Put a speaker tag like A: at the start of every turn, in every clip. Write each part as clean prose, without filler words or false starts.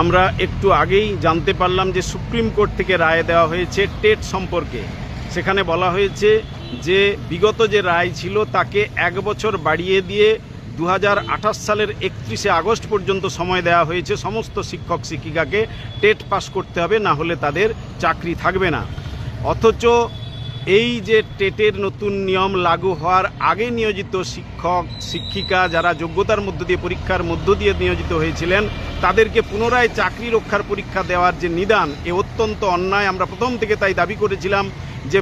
A: আমরা একটু আগেই জানতে পারলাম যে সুপ্রিম কোর্ট থেকে রায় দেওয়া হয়েছে টেট সম্পর্কে। সেখানে বলা হয়েছে যে বিগত যে রায় ছিল তাকে 1 বছর বাড়িয়ে দিয়ে 2028 সালের 31শে আগস্ট পর্যন্ত সময় দেওয়া হয়েছে। সমস্ত শিক্ষক শিক্ষিকাকে টেট পাস করতে হবে, না হলে তাদের চাকরি থাকবে না। অথচ এই যে টেটের নতুন নিয়ম লাগু হওয়ার আগে নিয়োজিত শিক্ষক শিক্ষিকা যারা যোগ্যতার মধ্য দিয়ে পরীক্ষার মধ্য দিয়ে নিয়োজিত হয়েছিলেন তাদেরকে পুনরায় চাকরি রক্ষার পরীক্ষা দেওয়ার যে নিদান, এ অত্যন্ত অন্যায়। আমরা প্রথম থেকে তাই দাবি করেছিলাম যে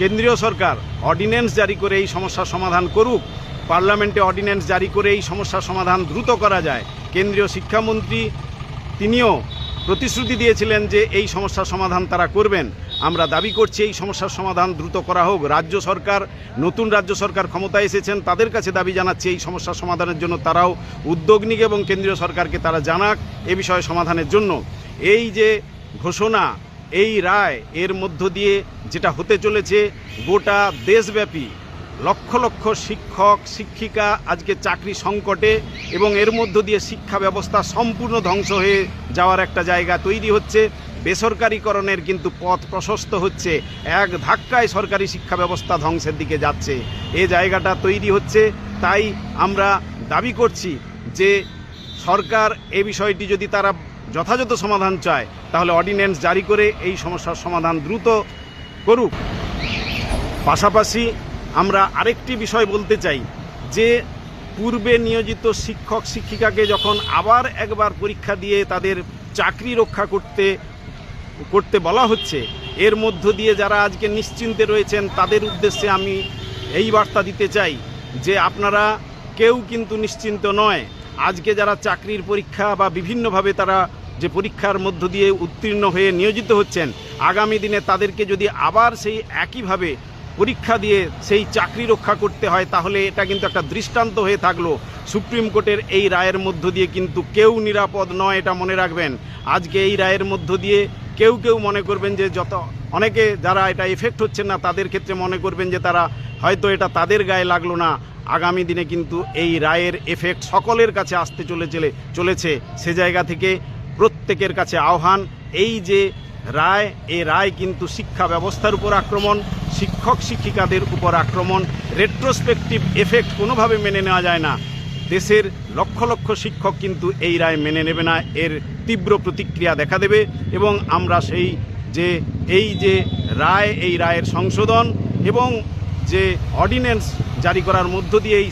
A: কেন্দ্রীয় সরকার অর্ডিন্যান্স জারি করে এই সমস্যার সমাধান করুক, পার্লামেন্টে অর্ডিন্যান্স জারি করে এই সমস্যার সমাধান দ্রুত করা যায়। কেন্দ্রীয় শিক্ষামন্ত্রী তিনিও প্রতিশ্রুতি দিয়েছিলেন যে এই সমস্যার সমাধান তারা করবেন। আমরা দাবি করছি এই সমস্যার সমাধান দ্রুত করা হোক। রাজ্য সরকার, নতুন রাজ্য সরকার ক্ষমতায় এসেছেন, তাদের কাছে দাবি জানাচ্ছি এই সমস্যার সমাধানের জন্য তারাও উদ্যোগ নিক এবং কেন্দ্রীয় সরকারকে তারা জানাক এ বিষয়ে সমাধানের জন্য। এই যে ঘোষণা, এই রায়, এর মধ্য দিয়ে যেটা হতে চলেছে গোটা দেশব্যাপী লক্ষ লক্ষ শিক্ষক শিক্ষিকা আজকে চাকরি সংকটে এবং এর মধ্য দিয়ে শিক্ষা ব্যবস্থা সম্পূর্ণ ধ্বংস হয়ে যাওয়ার একটা জায়গা তৈরি হচ্ছে। বেসরকারিকরণের কিন্তু পথ প্রশস্ত হচ্ছে, এক ধাক্কায় সরকারি শিক্ষা ব্যবস্থা ধ্বংসের দিকে যাচ্ছে, এই জায়গাটা তৈরি হচ্ছে। তাই আমরা দাবি করছি যে সরকার এই বিষয়টি যদি তারা যথাযথ সমাধান চায় তাহলে অর্ডিন্যান্স জারি করে এই সমস্যার সমাধান দ্রুত করুক। পাশাপাশি আমরা আরেকটি বিষয় বলতে চাই যে পূর্বে নিয়োজিত শিক্ষক শিক্ষিকাকে যখন আবার একবার পরীক্ষা দিয়ে তাদের চাকরি রক্ষা করতে বলা হচ্ছে, এর মধ্য দিয়ে যারা আজকে নিশ্চিন্তে রয়েছেন তাদের উদ্দেশ্যে আমি এই বার্তা দিতে চাই যে আপনারা কেউ কিন্তু নিশ্চিন্ত নয়। আজকে যারা চাকরির পরীক্ষা বা বিভিন্নভাবে তারা যে পরীক্ষার মধ্য দিয়ে উত্তীর্ণ হয়ে নিয়োজিত হচ্ছেন, আগামী দিনে তাদেরকে যদি আবার সেই একইভাবে পরীক্ষা দিয়ে সেই চাকরি রক্ষা করতে হয় তাহলে এটা কিন্তু একটা দৃষ্টান্ত হয়ে থাকলো। সুপ্রিম কোর্টের এই রায়ের মধ্য দিয়ে কিন্তু কেউ নিরাপদ নয়, এটা মনে রাখবেন। আজকে এই রায়ের মধ্য দিয়ে কেউ মনে করবেন যে অনেকে যারা এটা এফেক্ট হচ্ছেন না তাদের ক্ষেত্রে মনে করবেন যে তারা হয়তো এটা তাদের গায়ে লাগলো না। আগামী দিনে কিন্তু এই রায়ের এফেক্ট সকলের কাছে আসতে চলেছে। সে জায়গা থেকে প্রত্যেকের কাছে আহ্বান, এই যে রায়, এই রায় কিন্তু শিক্ষা ব্যবস্থার উপর আক্রমণ, শিক্ষক শিক্ষিকাদের উপর আক্রমণ। রেট্রোস্পেকটিভ এফেক্ট কোনোভাবে মেনে নেওয়া যায় না। দেশের লক্ষ লক্ষ শিক্ষক কিন্তু এই রায় মেনে নেবে না, এর তীব্র প্রতিক্রিয়া দেখা দেবে এবং আমরা এই যে রায়, এই রায়ের সংশোধন এবং যে অর্ডিন্যান্স জারি করার মধ্য দিয়ে এই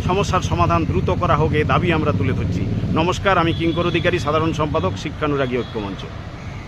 A: সমস্যার সমাধান দ্রুত করা হোক, এই দাবি আমরা তুলে ধরছি। নমস্কার, আমি কিঙ্কর অধিকারী, সাধারণ সম্পাদক, শিক্ষানুরাগী ঐক্যমঞ্চ।